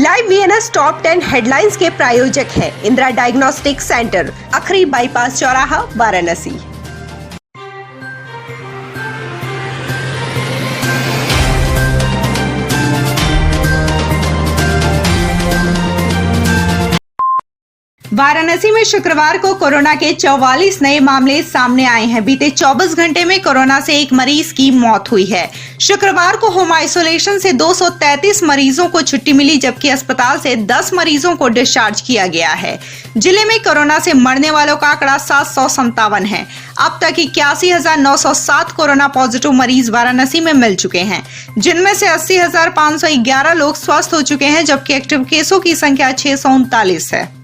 Live VNS top 10 headlines के प्रायोजक है इंदिरा डायग्नोस्टिक सेंटर, अखरी बाईपास चौराहा, वाराणसी। वाराणसी में शुक्रवार को कोरोना के 44 नए मामले सामने आए हैं। बीते 24 घंटे में कोरोना से एक मरीज की मौत हुई है। शुक्रवार को होम आइसोलेशन से 233 मरीजों को छुट्टी मिली, जबकि अस्पताल से 10 मरीजों को डिस्चार्ज किया गया है। जिले में कोरोना से मरने वालों का आंकड़ा 757 है। अब तक 81,907 कोरोना पॉजिटिव मरीज वाराणसी में मिल चुके हैं, जिनमें से 80,511 लोग स्वस्थ हो चुके हैं, जबकि एक्टिव केसों की संख्या 639 है।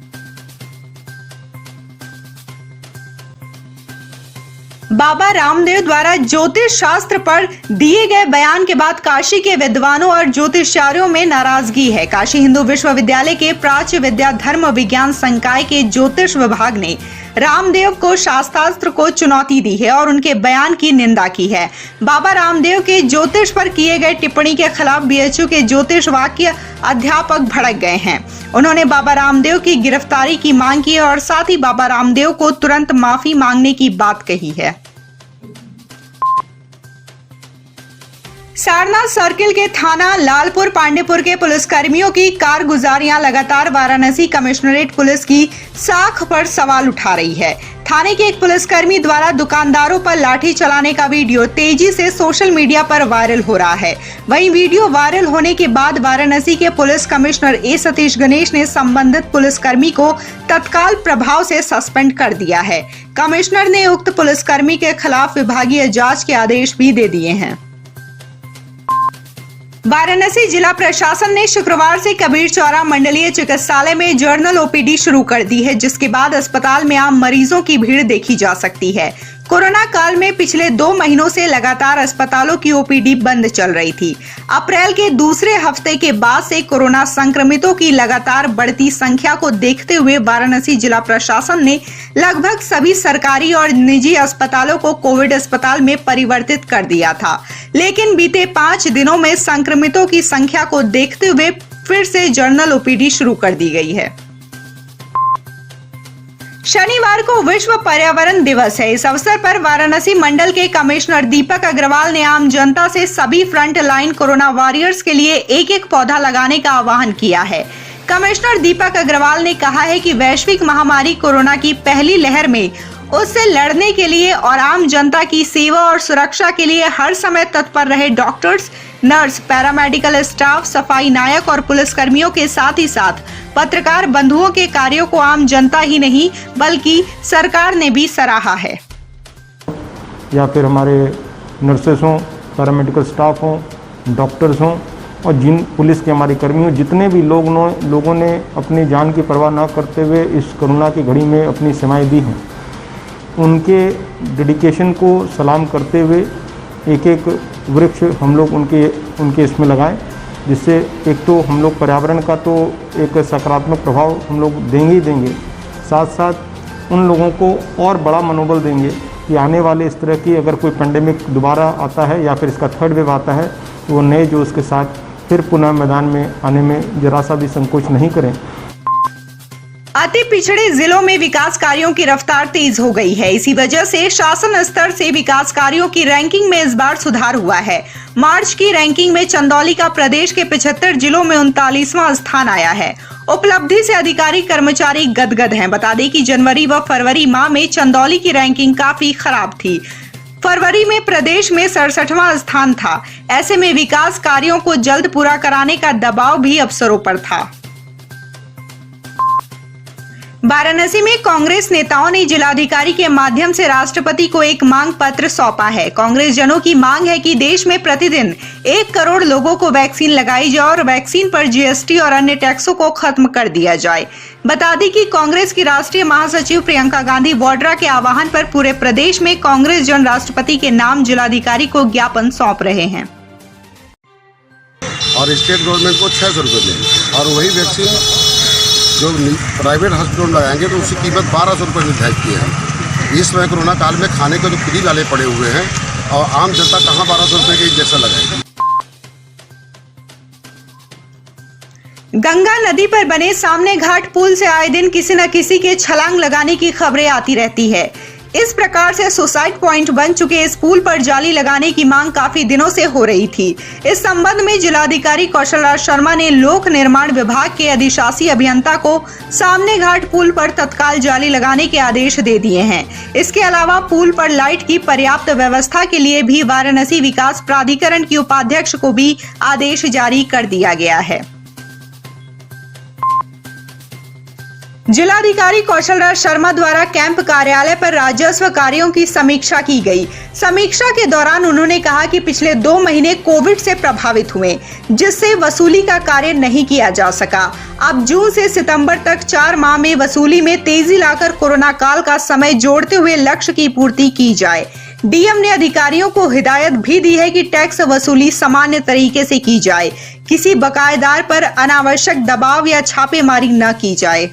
बाबा रामदेव द्वारा ज्योतिष शास्त्र पर दिए गए बयान के बाद काशी के विद्वानों और ज्योतिषाचार्यों में नाराजगी है। काशी हिंदू विश्वविद्यालय के प्राच्य विद्या धर्म विज्ञान संकाय के ज्योतिष विभाग ने रामदेव को शास्त्रास्त्र को चुनौती दी है और उनके बयान की निंदा की है। बाबा रामदेव के ज्योतिष पर किए गए टिप्पणी के खिलाफ बीएचयू के ज्योतिष वाक्य अध्यापक भड़क गए हैं। उन्होंने बाबा रामदेव की गिरफ्तारी की मांग की है और साथ ही बाबा रामदेव को तुरंत माफी मांगने की बात कही है। सारनाथ सर्किल के थाना लालपुर पांडेपुर के पुलिसकर्मियों की कारगुजारियां लगातार वाराणसी कमिश्नरेट पुलिस की साख पर सवाल उठा रही है। थाने के एक पुलिसकर्मी द्वारा दुकानदारों पर लाठी चलाने का वीडियो तेजी से सोशल मीडिया पर वायरल हो रहा है। वहीं वीडियो वायरल होने के बाद वाराणसी के पुलिस कमिश्नर ए सतीश गणेश ने संबंधित पुलिसकर्मी को तत्काल प्रभाव से सस्पेंड कर दिया है। कमिश्नर ने उक्त पुलिसकर्मी के खिलाफ विभागीय जांच के आदेश भी दे दिए हैं। वाराणसी जिला प्रशासन ने शुक्रवार से कबीर चौरा मंडलीय चिकित्सालय में जर्नल ओपीडी शुरू कर दी है, जिसके बाद अस्पताल में आम मरीजों की भीड़ देखी जा सकती है। कोरोना काल में पिछले 2 महीनों से लगातार अस्पतालों की ओपीडी बंद चल रही थी। अप्रैल के दूसरे हफ्ते के बाद से कोरोना संक्रमितों की लगातार बढ़ती संख्या को देखते हुए वाराणसी जिला प्रशासन ने लगभग सभी सरकारी और निजी अस्पतालों को कोविड अस्पताल में परिवर्तित कर दिया था, लेकिन बीते 5 दिनों में संक्रमितों की संख्या को देखते हुए फिर से जर्नल ओपीडी शुरू कर दी गई है। शनिवार को विश्व पर्यावरण दिवस है। इस अवसर पर वाराणसी मंडल के कमिश्नर दीपक अग्रवाल ने आम जनता से सभी फ्रंट लाइन कोरोना वॉरियर्स के लिए एक पौधा लगाने का आह्वान किया है। कमिश्नर दीपक अग्रवाल ने कहा है कि वैश्विक महामारी कोरोना की पहली लहर में उससे लड़ने के लिए और आम जनता की सेवा और सुरक्षा के लिए हर समय तत्पर रहे डॉक्टर्स, नर्स, पैरामेडिकल स्टाफ, सफाई नायक और पुलिसकर्मियों के साथ ही साथ पत्रकार बंधुओं के कार्यों को आम जनता ही नहीं बल्कि सरकार ने भी सराहा है। या फिर हमारे नर्सेस हों, पैरामेडिकल स्टाफ हों, डॉक्टर्स हों और जिन पुलिस के हमारे कर्मी हों, जितने भी लोगों ने अपनी जान की परवाह न करते हुए इस कोरोना की घड़ी में अपनी सेवाएं दी हैं, उनके डेडिकेशन को सलाम करते हुए एक वृक्ष हम लोग उनके इसमें लगाएं, जिससे एक तो हम लोग पर्यावरण का तो एक सकारात्मक प्रभाव हम लोग देंगे ही देंगे, साथ साथ उन लोगों को और बड़ा मनोबल देंगे कि आने वाले इस तरह की अगर कोई पेंडेमिक दोबारा आता है या फिर इसका थर्ड वेव आता है तो वो नए जोश के साथ फिर पुनः मैदान में आने में जरा सा भी संकोच नहीं करें। अति पिछड़े जिलों में विकास कार्यों की रफ्तार तेज हो गई है। इसी वजह से शासन स्तर से विकास कार्यों की रैंकिंग में इस बार सुधार हुआ है। मार्च की रैंकिंग में चंदौली का प्रदेश के 75 जिलों में 39वां स्थान आया है। उपलब्धि से अधिकारी कर्मचारी गदगद हैं। बता दें कि जनवरी व फरवरी माह में चंदौली की रैंकिंग काफी खराब थी। फरवरी में प्रदेश में 67वां स्थान था। ऐसे में विकास कार्यों को जल्द पूरा कराने का दबाव भी अफसरों पर था। वाराणसी में कांग्रेस नेताओं ने जिलाधिकारी के माध्यम से राष्ट्रपति को एक मांग पत्र सौंपा है। कांग्रेस जनों की मांग है कि देश में प्रतिदिन 1 करोड़ लोगों को वैक्सीन लगाई जाए और वैक्सीन पर जीएसटी और अन्य टैक्सों को खत्म कर दिया जाए। बता दें कि कांग्रेस की राष्ट्रीय महासचिव प्रियंका गांधी वाड्रा के आह्वान पर पूरे प्रदेश में कांग्रेस जन राष्ट्रपति के नाम जिलाधिकारी को ज्ञापन सौंप रहे हैं। और स्टेट गवर्नमेंट को 600 रुपये देंगे और वही वैक्सीन जो प्राइवेट हॉस्पिटल लगाएंगे तो उसकी कीमत 1200 रुपये निर्धारित की है। इस समय कोरोना काल में खाने के जो फ्री वाले पड़े हुए हैं और आम जनता कहाँ 1200 रुपये के इंजेक्शन लगाएगी। गंगा नदी पर बने सामने घाट पुल से आए दिन किसी न किसी के छलांग लगाने की खबरें आती रहती है। इस प्रकार से सुसाइड पॉइंट बन चुके इस पुल पर जाली लगाने की मांग काफी दिनों से हो रही थी। इस संबंध में जिलाधिकारी कौशल राज शर्मा ने लोक निर्माण विभाग के अधिशासी अभियंता को सामने घाट पुल पर तत्काल जाली लगाने के आदेश दे दिए हैं। इसके अलावा पुल पर लाइट की पर्याप्त व्यवस्था के लिए भी वाराणसी विकास प्राधिकरण की उपाध्यक्ष को भी आदेश जारी कर दिया गया है। जिलाधिकारी कौशल राज शर्मा द्वारा कैंप कार्यालय पर राजस्व कार्यों की समीक्षा की गई। समीक्षा के दौरान उन्होंने कहा कि पिछले 2 महीने कोविड से प्रभावित हुए, जिससे वसूली का कार्य नहीं किया जा सका। अब जून से सितंबर तक 4 माह में वसूली में तेजी लाकर कोरोना काल का समय जोड़ते हुए लक्ष्य की पूर्ति की जाए। डीएम ने अधिकारियों को हिदायत भी दी है कि टैक्स वसूली सामान्य तरीके से की जाए, किसी बकायेदार पर अनावश्यक दबाव या छापेमारी न की जाए।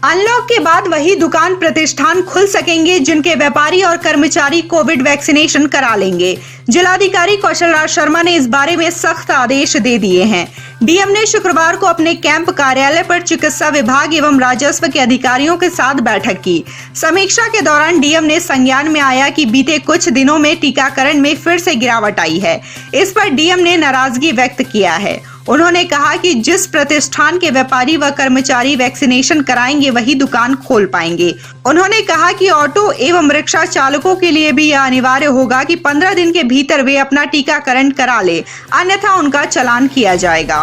अनलॉक के बाद वही दुकान प्रतिष्ठान खुल सकेंगे जिनके व्यापारी और कर्मचारी कोविड वैक्सीनेशन करा लेंगे। जिलाधिकारी कौशल राज शर्मा ने इस बारे में सख्त आदेश दे दिए हैं। डीएम ने शुक्रवार को अपने कैंप कार्यालय पर चिकित्सा विभाग एवं राजस्व के अधिकारियों के साथ बैठक की। समीक्षा के दौरान डीएम ने संज्ञान में आया कि बीते कुछ दिनों में टीकाकरण में फिर से गिरावट आई है। इस पर डीएम ने नाराजगी व्यक्त किया है। उन्होंने कहा कि जिस प्रतिष्ठान के व्यापारी व कर्मचारी वैक्सीनेशन कराएंगे वही दुकान खोल पाएंगे। उन्होंने कहा कि ऑटो एवं रिक्शा चालकों के लिए भी यह अनिवार्य होगा कि 15 दिन के भीतर वे अपना टीकाकरण करा ले, अन्यथा उनका चालान किया जाएगा।